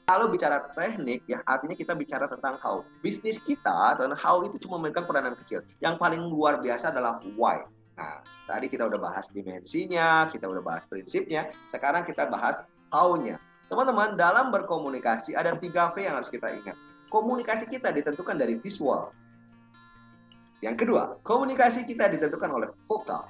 Kalau bicara teknik, ya artinya kita bicara tentang how. Bisnis kita, dan how itu cuma memegang peranan kecil. Yang paling luar biasa adalah why. Nah, tadi kita udah bahas dimensinya, kita udah bahas prinsipnya, sekarang kita bahas how-nya. Teman-teman, dalam berkomunikasi ada 3V yang harus kita ingat. Komunikasi kita ditentukan dari visual. Yang kedua, komunikasi kita ditentukan oleh vokal.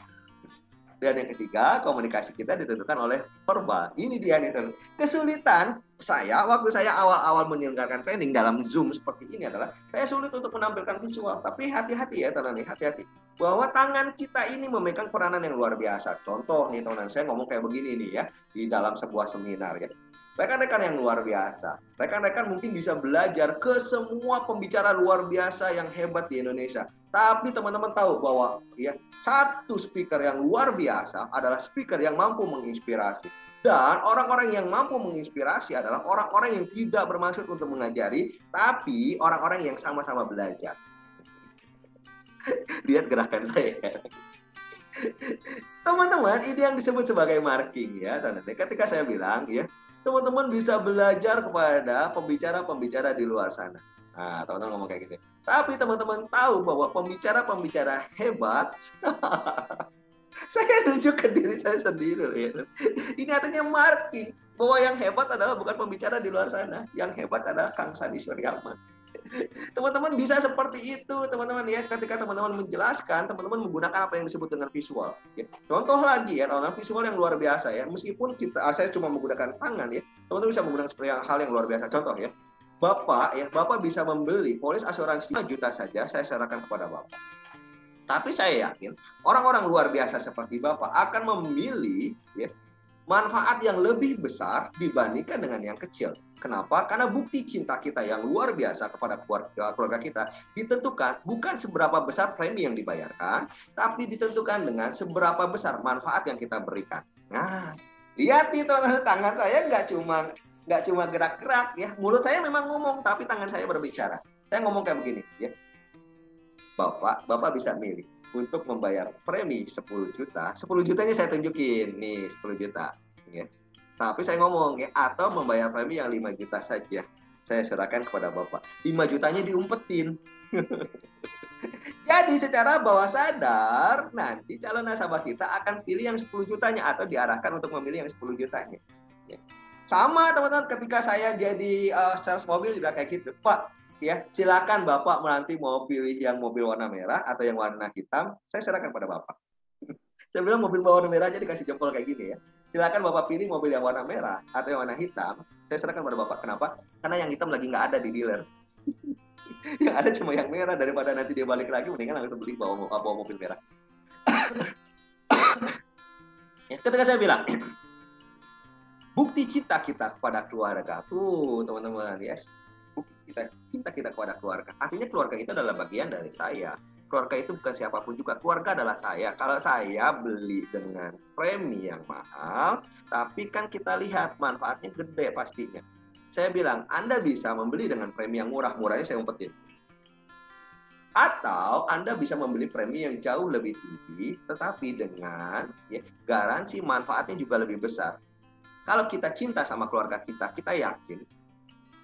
Dan yang ketiga, komunikasi kita ditentukan oleh verbal. Ini dia nih, kesulitan saya waktu saya awal-awal menyelenggarakan training dalam Zoom seperti ini adalah saya sulit untuk menampilkan visual. Tapi hati-hati ya teman-teman, hati-hati. Bahwa tangan kita ini memegang peranan yang luar biasa. Contoh nih teman-teman, saya ngomong kayak begini nih ya di dalam sebuah seminar ya. Rekan-rekan yang luar biasa. Rekan-rekan mungkin bisa belajar ke semua pembicara luar biasa yang hebat di Indonesia. Tapi teman-teman tahu bahwa ya satu speaker yang luar biasa adalah speaker yang mampu menginspirasi. Dan orang-orang yang mampu menginspirasi adalah orang-orang yang tidak bermaksud untuk mengajari, tapi orang-orang yang sama-sama belajar. Lihat gerakan saya. Teman-teman, ini yang disebut sebagai marking ya. Ketika saya bilang ya, teman-teman bisa belajar kepada pembicara-pembicara di luar sana. Nah, teman-teman ngomong kayak gitu. Tapi teman-teman tahu bahwa pembicara-pembicara hebat, saya nunjuk ke diri saya sendiri. Ya. Ini artinya marking bahwa yang hebat adalah bukan pembicara di luar sana. Yang hebat adalah Kang Sandi Suryaman. Teman-teman bisa seperti itu, teman-teman ya. Ketika teman-teman menjelaskan, teman-teman menggunakan apa yang disebut dengan visual. Ya. Contoh lagi ya, teman-teman, visual yang luar biasa ya. Meskipun saya cuma menggunakan tangan ya, teman-teman bisa menggunakan seperti hal yang luar biasa. Contoh ya, Bapak bisa membeli polis asuransi 5 juta saja, saya serahkan kepada Bapak. Tapi saya yakin orang-orang luar biasa seperti Bapak akan memilih ya, manfaat yang lebih besar dibandingkan dengan yang kecil. Kenapa? Karena bukti cinta kita yang luar biasa kepada keluarga kita ditentukan bukan seberapa besar premi yang dibayarkan, tapi ditentukan dengan seberapa besar manfaat yang kita berikan. Nah, lihat nih teman-teman, tangan saya nggak cuma gerak-gerak ya, mulut saya memang ngomong, tapi tangan saya berbicara. Saya ngomong kayak begini ya. Bapak bisa milih untuk membayar premi 10 juta. 10 jutanya saya tunjukin nih, 10 juta ya. Tapi saya ngomong ya, atau membayar premi yang 5 juta saja. Saya serahkan kepada Bapak. 5 jutanya diumpetin. Jadi secara bawah sadar nanti calon nasabah kita akan pilih yang 10 jutanya atau diarahkan untuk memilih yang 10 jutanya. Ya. Sama teman-teman, ketika saya jadi sales mobil juga kayak gitu. Pak, ya silakan Bapak nanti mau pilih yang mobil warna merah atau yang warna hitam, saya serahkan pada Bapak. Saya bilang mobil warna merah aja dikasih jempol kayak gini ya. Silakan Bapak pilih mobil yang warna merah atau yang warna hitam, saya serahkan pada Bapak. Kenapa? Karena yang hitam lagi nggak ada di dealer. Yang ada cuma yang merah, daripada nanti dia balik lagi, mendingan langsung beli bawa mobil merah. Ya, ketika saya bilang bukti cinta kita kepada keluarga tuh teman-teman, yes. Bukti cinta kita kepada keluarga. Artinya keluarga itu adalah bagian dari saya. Keluarga itu bukan siapapun juga. Keluarga adalah saya. Kalau saya beli dengan premi yang mahal, tapi kan kita lihat manfaatnya gede pastinya. Saya bilang, Anda bisa membeli dengan premi yang murah. Murahnya saya umpetin. Atau Anda bisa membeli premi yang jauh lebih tinggi, tetapi dengan ya, garansi manfaatnya juga lebih besar. Kalau kita cinta sama keluarga kita, kita yakin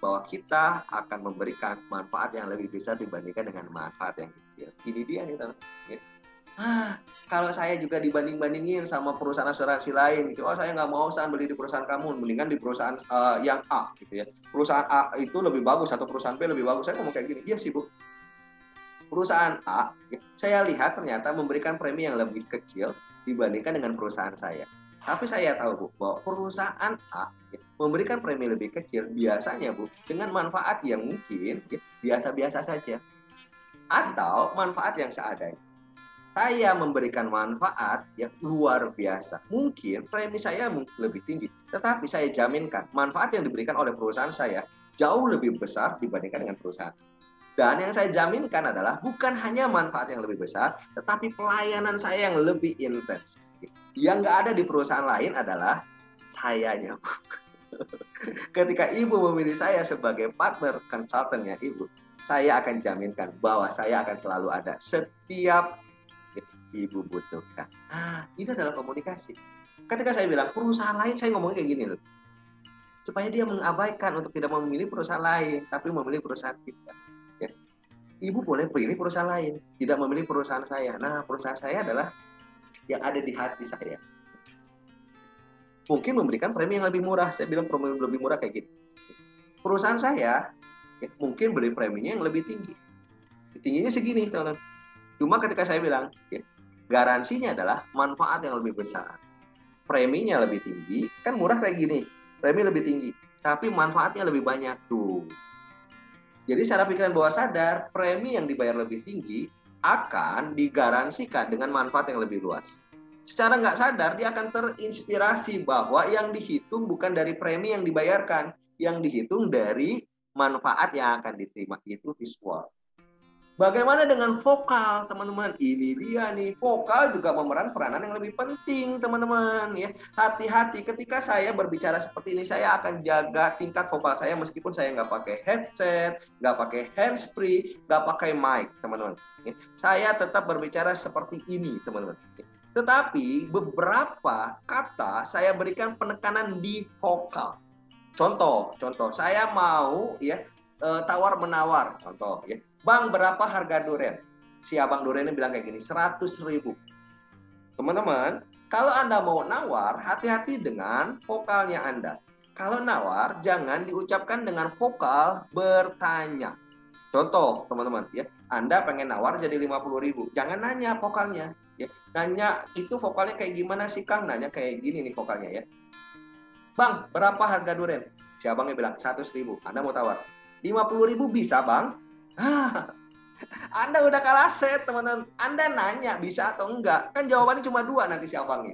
bahwa kita akan memberikan manfaat yang lebih besar dibandingkan dengan manfaat yang kecil. Ini dia nih teman. Kalau saya juga dibanding-bandingin sama perusahaan asuransi lain, gitu, saya nggak mau beli di perusahaan kamu, mendingan di perusahaan yang A, gitu ya. Perusahaan A itu lebih bagus atau perusahaan B lebih bagus. Saya ngomong kayak gini, iya sih Bu. Perusahaan A, saya lihat ternyata memberikan premi yang lebih kecil dibandingkan dengan perusahaan saya. Tapi saya tahu Bu, bahwa perusahaan A memberikan premi lebih kecil biasanya Bu, dengan manfaat yang mungkin biasa-biasa saja. Atau manfaat yang seadanya. Saya memberikan manfaat yang luar biasa. Mungkin premi saya lebih tinggi, tetapi saya jaminkan manfaat yang diberikan oleh perusahaan saya jauh lebih besar dibandingkan dengan perusahaan. Dan yang saya jaminkan adalah bukan hanya manfaat yang lebih besar, tetapi pelayanan saya yang lebih intens. Yang nggak ada di perusahaan lain adalah sayanya. Ketika Ibu memilih saya sebagai partner konsultannya Ibu, saya akan jaminkan bahwa saya akan selalu ada setiap Ibu butuhkan. Ini adalah komunikasi. Ketika saya bilang perusahaan lain, saya ngomongnya kayak gini loh. supaya dia mengabaikan untuk tidak memilih perusahaan lain, tapi memilih perusahaan kita. Ya. Ibu boleh pilih perusahaan lain, tidak memilih perusahaan saya. Nah, perusahaan saya adalah yang ada di hati saya. Mungkin memberikan premi yang lebih murah. Saya bilang premi lebih murah kayak gini. Perusahaan saya mungkin beri preminya yang lebih tinggi. Tingginya segini, teman-teman. Cuma ketika saya bilang, garansinya adalah manfaat yang lebih besar. Preminya lebih tinggi, kan murah kayak gini. Premi lebih tinggi, tapi manfaatnya lebih banyak tuh. Jadi secara pikiran bawah sadar, premi yang dibayar lebih tinggi akan digaransikan dengan manfaat yang lebih luas. Secara nggak sadar, dia akan terinspirasi bahwa yang dihitung bukan dari premi yang dibayarkan, yang dihitung dari manfaat yang akan diterima, itu visual. Bagaimana dengan vokal, teman-teman? Ini dia nih, vokal juga memeran peranan yang lebih penting, teman-teman. Ya, hati-hati ketika saya berbicara seperti ini, saya akan jaga tingkat vokal saya meskipun saya nggak pakai headset, nggak pakai handsfree, nggak pakai mic, teman-teman. Ya, saya tetap berbicara seperti ini, teman-teman. Tetapi beberapa kata saya berikan penekanan di vokal. Contoh, saya mau tawar menawar, contoh ya. Bang, berapa harga durian? Si abang duriannya bilang kayak gini, 100.000. Teman-teman, kalau Anda mau nawar, hati-hati dengan vokalnya Anda. Kalau nawar, jangan diucapkan dengan vokal bertanya. Contoh, teman-teman, ya, Anda pengen nawar jadi 50.000. Jangan nanya vokalnya. Ya. Nanya, itu vokalnya kayak gimana sih, Kang? Nanya kayak gini nih vokalnya ya. Bang, berapa harga durian? Si abangnya bilang, 100.000. Anda mau tawar. 50.000 bisa, Bang? Anda udah kalah set, teman-teman. Anda nanya bisa atau enggak, kan jawabannya cuma 2 nanti si abangnya.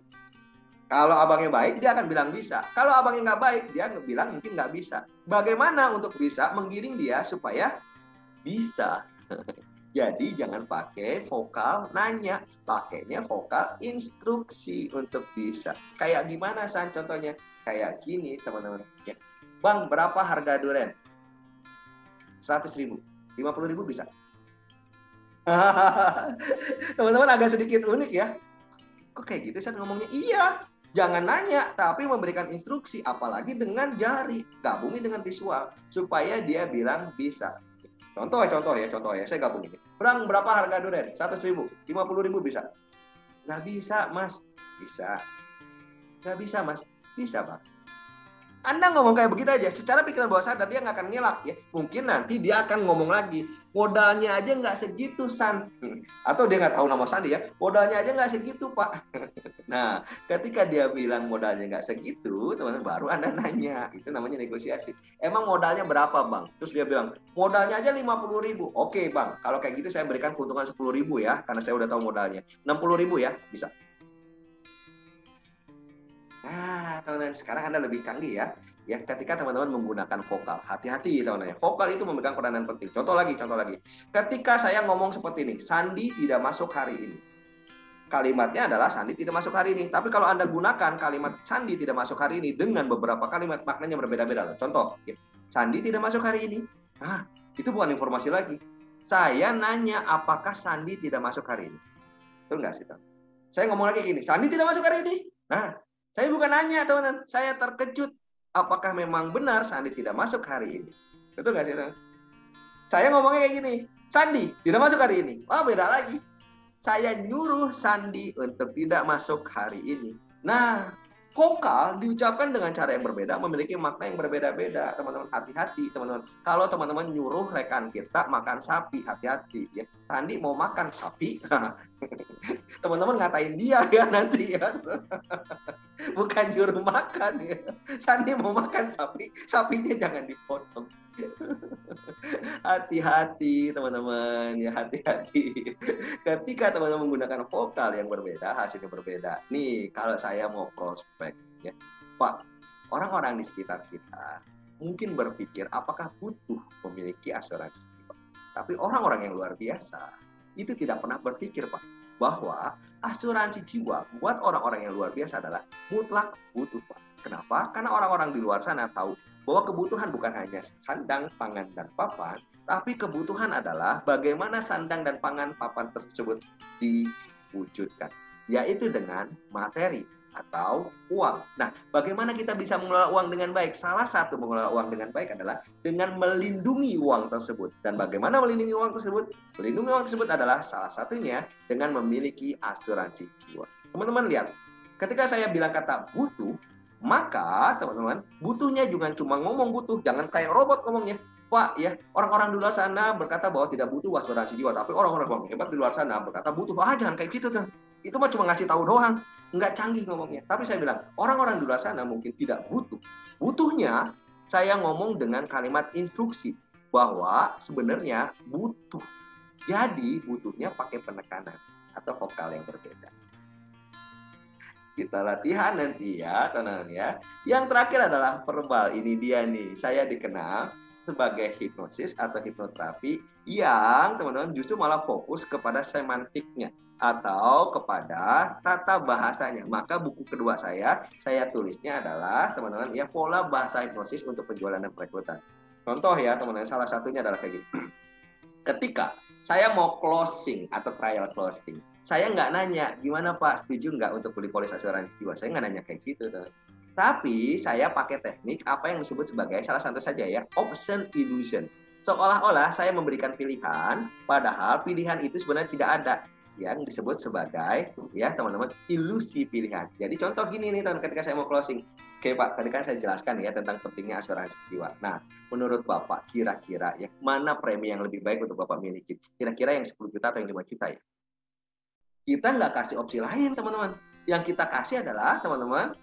Kalau abangnya baik, dia akan bilang bisa. Kalau abangnya nggak baik, dia bilang mungkin nggak bisa. Bagaimana untuk bisa menggiring dia supaya bisa? Jadi jangan pakai vokal nanya, pakainya vokal instruksi untuk bisa. Kayak gimana, San? Contohnya kayak gini, teman-teman. Bang, berapa harga durian? 100.000. 50.000 bisa. Teman-teman agak sedikit unik ya. Kok kayak gitu saya ngomongnya? Iya, jangan nanya, tapi memberikan instruksi, apalagi dengan jari, gabungin dengan visual supaya dia bilang bisa. Contoh ya, saya gabungin. Bang, berapa harga durian? 100.000. 50.000 bisa? Nggak bisa, Mas. Bisa. Nggak bisa, Mas. Bisa, Bang. Anda ngomong kayak begitu aja, secara pikiran bawah sadar dia nggak akan ngelak ya. Mungkin nanti dia akan ngomong lagi, modalnya aja nggak segitu, San. Atau dia nggak tahu nama Sandi ya, modalnya aja nggak segitu, Pak. Nah, ketika dia bilang modalnya nggak segitu, teman-teman, baru Anda nanya. Itu namanya negosiasi. Emang modalnya berapa, Bang? Terus dia bilang, modalnya aja 50.000. Oke, Bang, kalau kayak gitu saya berikan keuntungan 10.000 ya, karena saya udah tahu modalnya. 60.000 ya, bisa. Nah, teman-teman, sekarang Anda lebih canggih ya. Ya, ketika teman-teman menggunakan vokal, hati-hati teman-teman. Vokal itu memegang peranan penting. Contoh lagi. Ketika saya ngomong seperti ini, Sandi tidak masuk hari ini. Kalimatnya adalah Sandi tidak masuk hari ini. Tapi kalau Anda gunakan kalimat Sandi tidak masuk hari ini dengan beberapa kalimat, maknanya berbeda-beda. Contoh, Sandi tidak masuk hari ini. Nah, itu bukan informasi lagi. Saya nanya apakah Sandi tidak masuk hari ini. Betul nggak sih, teman? Saya ngomong lagi gini, Sandi tidak masuk hari ini. Nah, saya bukan nanya, teman-teman. Saya terkejut. Apakah memang benar Sandi tidak masuk hari ini? Betul nggak sih, teman? Saya ngomongnya kayak gini, Sandi tidak masuk hari ini. Wah, beda lagi. Saya nyuruh Sandi untuk tidak masuk hari ini. Nah, vokal diucapkan dengan cara yang berbeda, memiliki makna yang berbeda-beda. Teman-teman, hati-hati, teman-teman. Kalau teman-teman nyuruh rekan kita makan sapi, hati-hati. Ya. Sandi mau makan sapi, teman-teman ngatain dia ya nanti ya. Bukan nyuruh makan ya. Sandi mau makan sapi, sapinya jangan dipotong. Hati-hati teman-teman ya, hati-hati. Ketika teman-teman menggunakan vokal yang berbeda, hasilnya berbeda. Nih, kalau saya mau prospek ya, Pak, orang-orang di sekitar kita mungkin berpikir apakah butuh memiliki asuransi jiwa. Tapi orang-orang yang luar biasa itu tidak pernah berpikir, Pak, bahwa asuransi jiwa buat orang-orang yang luar biasa adalah mutlak butuh, Pak. Kenapa? Karena orang-orang di luar sana tahu bahwa kebutuhan bukan hanya sandang, pangan, dan papan, tapi kebutuhan adalah bagaimana sandang dan pangan papan tersebut diwujudkan, yaitu dengan materi atau uang. Nah, bagaimana kita bisa mengelola uang dengan baik? Salah satu mengelola uang dengan baik adalah dengan melindungi uang tersebut. Dan bagaimana melindungi uang tersebut? Melindungi uang tersebut adalah salah satunya dengan memiliki asuransi jiwa. Teman-teman lihat, ketika saya bilang kata butuh, maka teman-teman, butuhnya juga cuma ngomong butuh, jangan kayak robot ngomongnya. Pak, ya, orang-orang di luar sana berkata bahwa tidak butuh asuransi jiwa, tapi orang-orang hebat di luar sana berkata butuh. Jangan kayak gitu tuh. Itu mah cuma ngasih tahu doang, nggak canggih ngomongnya. Tapi saya bilang, orang-orang di luar sana mungkin tidak butuh. Butuhnya, saya ngomong dengan kalimat instruksi bahwa sebenarnya butuh. Jadi butuhnya pakai penekanan atau vokal yang berbeda. Kita latihan nanti ya, teman-teman ya. Yang terakhir adalah verbal. Ini dia nih, saya dikenal sebagai hipnosis atau hipnoterapi yang teman-teman justru malah fokus kepada semantiknya atau kepada tata bahasanya. Maka buku kedua saya tulisnya adalah teman-teman ya, pola bahasa hipnosis untuk penjualan dan perekrutan. Contoh ya teman-teman, salah satunya adalah kayak gini. Ketika saya mau closing atau trial closing, saya nggak nanya, gimana Pak, setuju nggak untuk beli polis asuransi jiwa? Saya nggak nanya kayak gitu, teman. Tapi saya pakai teknik apa yang disebut sebagai salah satu saja ya, option illusion. Seolah-olah saya memberikan pilihan, padahal pilihan itu sebenarnya tidak ada, yang disebut sebagai ya teman-teman ilusi pilihan. Jadi contoh gini nih teman, ketika saya mau closing, oke Pak, tadi kan saya jelaskan ya tentang pentingnya asuransi jiwa. Nah, menurut Bapak kira-kira ya mana premi yang lebih baik untuk Bapak miliki? Kira-kira yang 10 juta atau yang 5 juta ya? Kita nggak kasih opsi lain teman-teman. Yang kita kasih adalah teman-teman,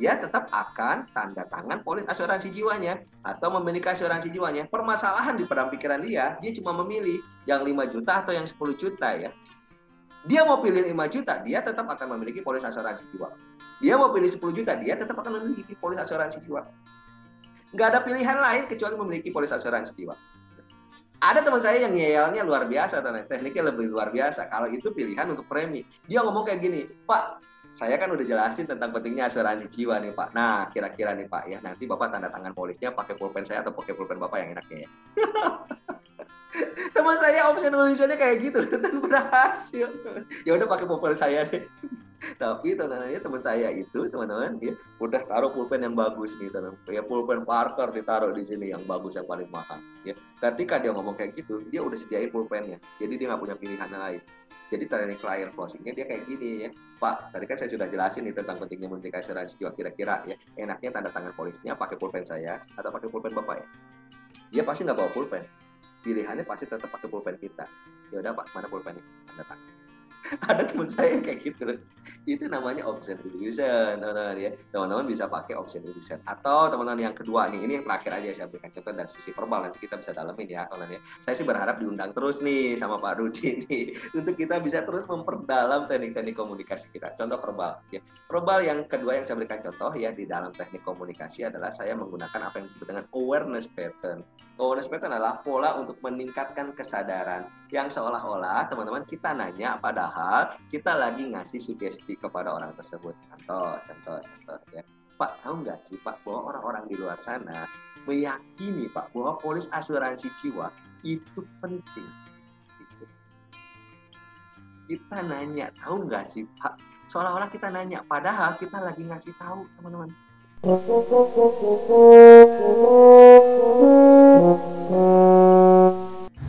dia tetap akan tanda tangan polis asuransi jiwanya atau memiliki asuransi jiwanya. Permasalahan di dalam pikiran dia cuma memilih yang 5 juta atau yang 10 juta ya. Dia mau pilih 5 juta, dia tetap akan memiliki polis asuransi jiwa. Dia mau pilih 10 juta, dia tetap akan memiliki polis asuransi jiwa. Nggak ada pilihan lain kecuali memiliki polis asuransi jiwa. Ada teman saya yang ngeyelnya luar biasa, tekniknya lebih luar biasa. Kalau itu pilihan untuk premi. Dia ngomong kayak gini, Pak, saya kan udah jelasin tentang pentingnya asuransi jiwa nih Pak. Nah, kira-kira nih Pak ya, nanti Bapak tanda tangan polisnya pakai pulpen saya atau pakai pulpen Bapak yang enaknya ya. Teman saya option illusionnya kayak gitu dan berhasil. Ya udah pakai pulpen saya deh. Tapi teman saya itu teman-teman ya udah taruh pulpen yang bagus nih teman. Ya pulpen Parker ditaruh di sini yang bagus yang paling mahal. Ya ketika dia ngomong kayak gitu, dia udah sediain pulpennya. Jadi dia nggak punya pilihan lain. Jadi teknik client closingnya dia kayak gini ya, Pak. Tadi kan saya sudah jelasin nih tentang pentingnya memiliki asuransi jiwa. Kira-kira ya enaknya tanda tangan polisnya pakai pulpen saya atau pakai pulpen Bapak ya? Dia pasti nggak bawa pulpen. Pilihannya pasti tetap pakai pulpen kita. Ya udah Pak, mana pulpennya? Tanda tangan. Ada teman saya yang kayak gitu. Itu namanya option illusion, teman-teman ya. Teman-teman bisa pakai option illusion. Atau teman-teman yang kedua nih, ini yang terakhir aja saya berikan contoh dari sisi verbal, nanti kita bisa dalemin ya, teman-teman ya. Saya sih berharap diundang terus nih sama Pak Rudi nih untuk kita bisa terus memperdalam teknik-teknik komunikasi kita. Contoh verbal ya. Verbal yang kedua yang saya berikan contoh ya di dalam teknik komunikasi adalah saya menggunakan apa yang disebut dengan awareness pattern. Awareness pattern adalah pola untuk meningkatkan kesadaran yang seolah-olah teman-teman kita nanya padahal kita lagi ngasih sugesti kepada orang tersebut. Contoh ya. Pak, tahu nggak sih Pak bahwa orang-orang di luar sana meyakini Pak bahwa polis asuransi jiwa itu penting. Kita nanya, tahu nggak sih Pak? Seolah-olah kita nanya padahal kita lagi ngasih tahu teman-teman.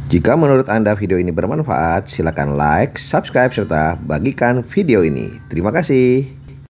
Jika menurut Anda video ini bermanfaat, silakan like, subscribe, serta bagikan video ini. Terima kasih.